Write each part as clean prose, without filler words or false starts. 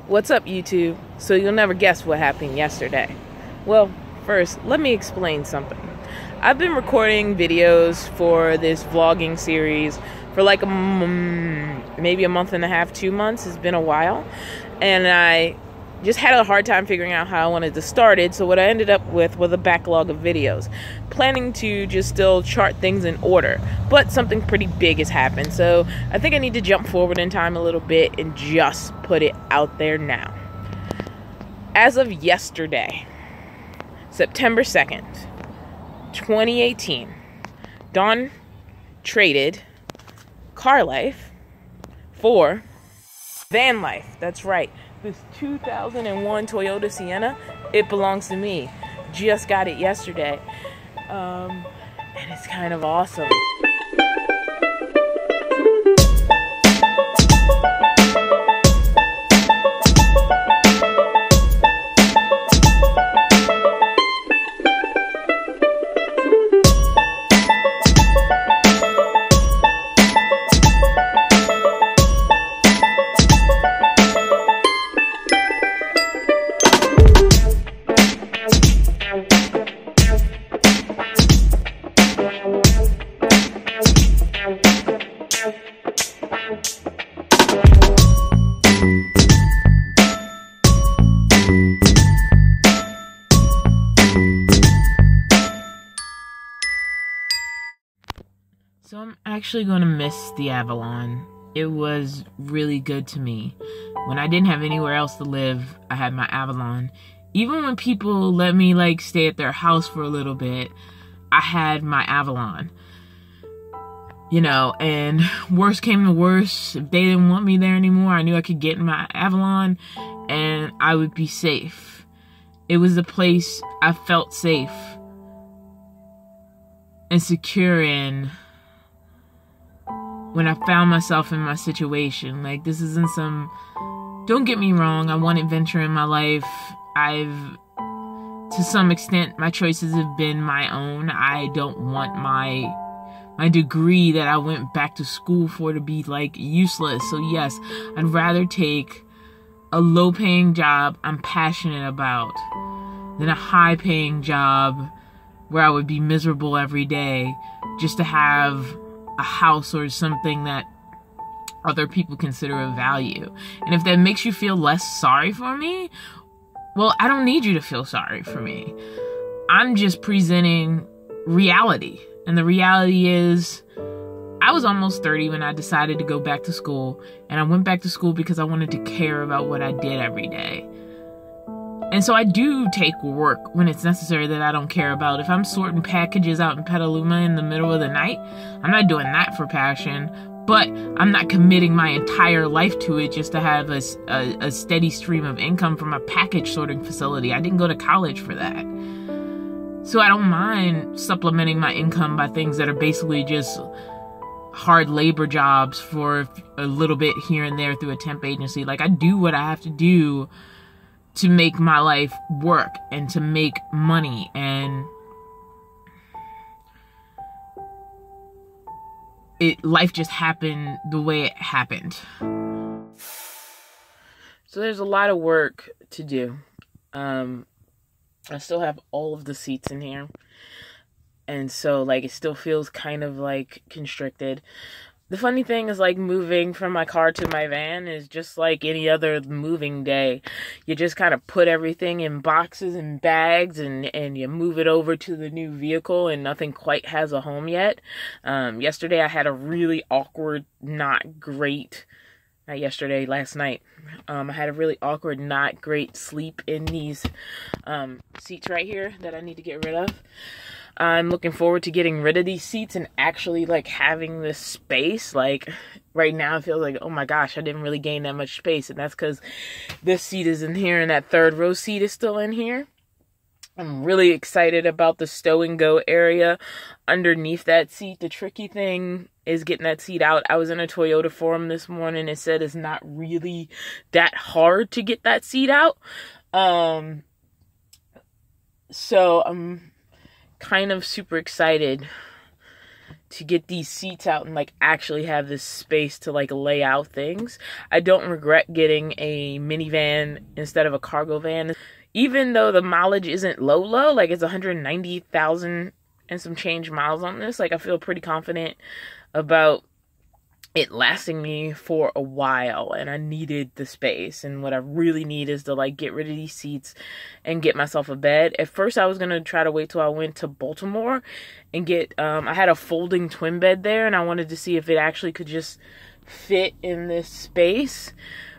What's up, YouTube? So you'll never guess what happened yesterday. Well, first, let me explain something. I've been recording videos for this vlogging series for like maybe a month and a half, 2 months. It's been a while. And I just had a hard time figuring out how I wanted to start it. So what I ended up with was a backlog of videos. Planning to just still chart things in order. But something pretty big has happened. So I think I need to jump forward in time a little bit and just put it out there now. As of yesterday, September 2nd, 2018, Dawn traded car life for Vanlife. That's right. This 2001 Toyota Sienna, it belongs to me. Just got it yesterday. And it's kind of awesome. So I'm actually going to miss the Avalon. It was really good to me. When I didn't have anywhere else to live, I had my Avalon. Even when people let me like stay at their house for a little bit, I had my Avalon. You know, and worst came to worst, if they didn't want me there anymore, I knew I could get in my Avalon and I would be safe. It was a place I felt safe and secure in when I found myself in my situation. Like, this isn't some... Don't get me wrong, I want adventure in my life. To some extent, my choices have been my own. I don't want my degree that I went back to school for to be, like, useless. So yes, I'd rather take a low-paying job I'm passionate about than a high-paying job where I would be miserable every day just to have a house or something that other people consider of value. And if that makes you feel less sorry for me, well, I don't need you to feel sorry for me. I'm just presenting reality. And the reality is, I was almost 30 when I decided to go back to school. And I went back to school because I wanted to care about what I did every day. And so I do take work when it's necessary that I don't care about. If I'm sorting packages out in Petaluma in the middle of the night, I'm not doing that for passion. But I'm not committing my entire life to it just to have a steady stream of income from a package sorting facility. I didn't go to college for that. So I don't mind supplementing my income by things that are basically just hard labor jobs for a little bit here and there through a temp agency. Like, I do what I have to do to make my life work and to make money, and life just happened the way it happened. So there's a lot of work to do. I still have all of the seats in here, and so like it still feels kind of like constricted. The funny thing is, like, moving from my car to my van is just like any other moving day. You just kind of put everything in boxes and bags and you move it over to the new vehicle, and nothing quite has a home yet. Yesterday I had a really awkward, last night. I had a really awkward, not great sleep in these seats right here that I need to get rid of. I'm looking forward to getting rid of these seats and actually, like, having this space. Like, right now I feel like, oh my gosh, I didn't really gain that much space. And that's because this seat is in here and that third row seat is still in here. I'm really excited about the stow and go area underneath that seat. The tricky thing is getting that seat out. I was in a Toyota forum this morning. It said it's not really that hard to get that seat out. So I'm kind of super excited to get these seats out and like actually have this space to like lay out things. I don't regret getting a minivan instead of a cargo van. Even though the mileage isn't low, like it's 190,000 and some change miles on this, like I feel pretty confident about it lasting me for a while, and I needed the space, and what I really need is to like get rid of these seats and get myself a bed. At first I was gonna try to wait till I went to Baltimore and get I had a folding twin bed there, and I wanted to see if it actually could just fit in this space.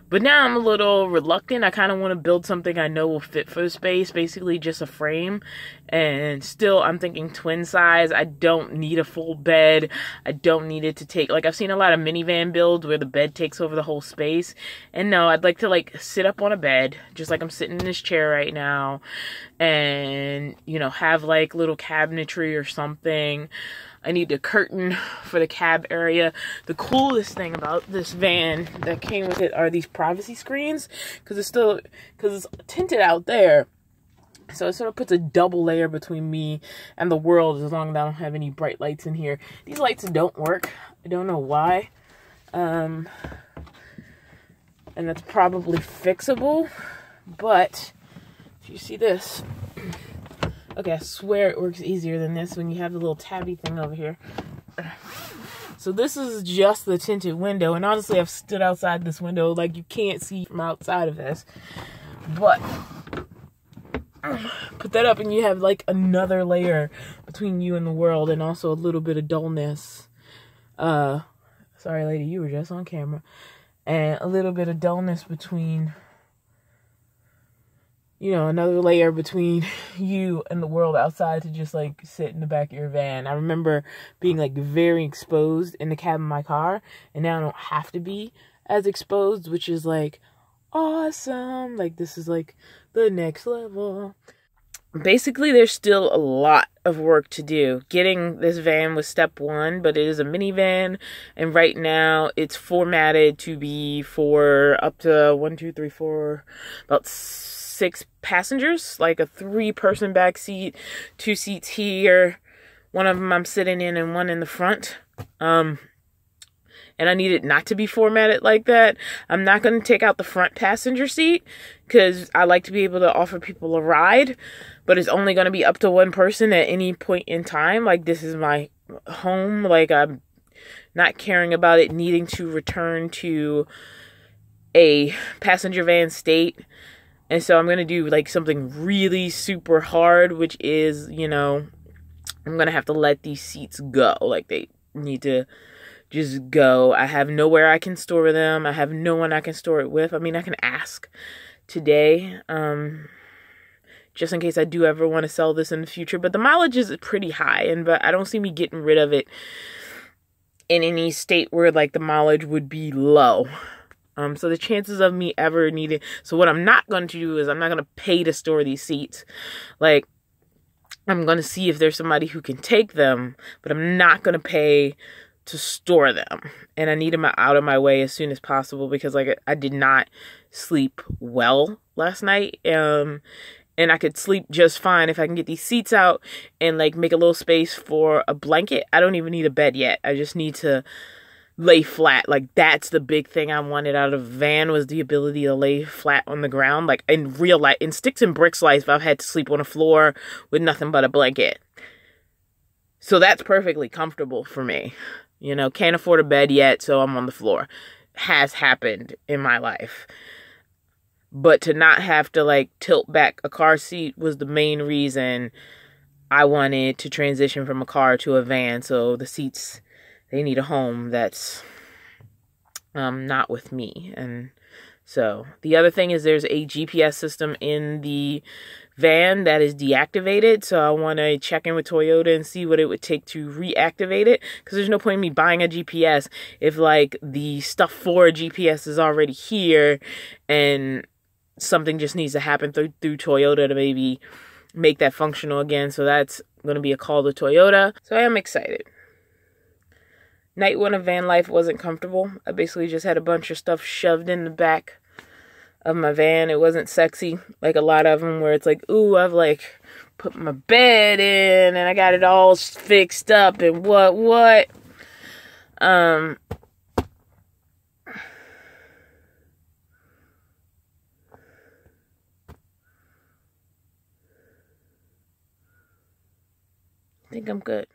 But now I'm a little reluctant. I kind of want to build something I know will fit for the space, basically just a frame. And still, I'm thinking twin size. I don't need a full bed. I don't need it to take, like I've seen a lot of minivan builds where the bed takes over the whole space. And no, I'd like to like sit up on a bed, just like I'm sitting in this chair right now. And, you know, have like little cabinetry or something. I need a curtain for the cab area. The coolest thing about this van that came with it are these privacy screens, because it's tinted out there. So it sort of puts a double layer between me and the world, as long as I don't have any bright lights in here. These lights don't work. I don't know why. And that's probably fixable. But if you see this, okay, I swear it works easier than this when you have the little tabby thing over here. So this is just the tinted window, and honestly I've stood outside this window, like you can't see from outside of this. But put that up and you have like another layer between you and the world, and also a little bit of dullness. Sorry lady, you were just on camera. And a little bit of dullness between, you know, another layer between you and the world outside to just like sit in the back of your van. I remember being like very exposed in the cab of my car, and now I don't have to be as exposed, which is like awesome. Like this is like the next level. Basically, there's still a lot of work to do. Getting this van was step one, but it is a minivan, and right now it's formatted to be for up to 1, 2, 3, 4, about 6 passengers, like a 3-person back seat, 2 seats here, one of them I'm sitting in and one in the front. And I need it not to be formatted like that. I'm not going to take out the front passenger seat because I like to be able to offer people a ride, but it's only going to be up to 1 person at any point in time. Like this is my home. Like I'm not caring about it needing to return to a passenger van state. And so I'm going to do like something really super hard, which is, you know, I'm going to have to let these seats go. Like they need to just go. I have nowhere I can store them. I have no one I can store it with. I mean, I can ask today, just in case I do ever want to sell this in the future. But the mileage is pretty high, but I don't see me getting rid of it in any state where like the mileage would be low. So the chances of me ever needing, so what I'm not going to do is I'm not going to pay to store these seats. Like, I'm going to see if there's somebody who can take them, but I'm not going to pay to store them. And I need them out of my way as soon as possible, because like I did not sleep well last night. And I could sleep just fine if I can get these seats out and like make a little space for a blanket. I don't even need a bed yet. I just need to lay flat. Like that's the big thing I wanted out of a van, was the ability to lay flat on the ground. Like in real life, in sticks and bricks life, I've had to sleep on a floor with nothing but a blanket. So that's perfectly comfortable for me. You know, can't afford a bed yet, so I'm on the floor. Has happened in my life. But to not have to like tilt back a car seat was the main reason I wanted to transition from a car to a van. So the seats, they need a home that's not with me. And so the other thing is there's a GPS system in the van that is deactivated. So I want to check in with Toyota and see what it would take to reactivate it. Because there's no point in me buying a GPS if like the stuff for a GPS is already here and something just needs to happen through Toyota to maybe make that functional again. So that's going to be a call to Toyota. So I am excited. Night 1 of van life wasn't comfortable. I basically just had a bunch of stuff shoved in the back of my van. It wasn't sexy like a lot of them, where it's like, ooh, I've like put my bed in, and I got it all fixed up, and what. I think I'm good.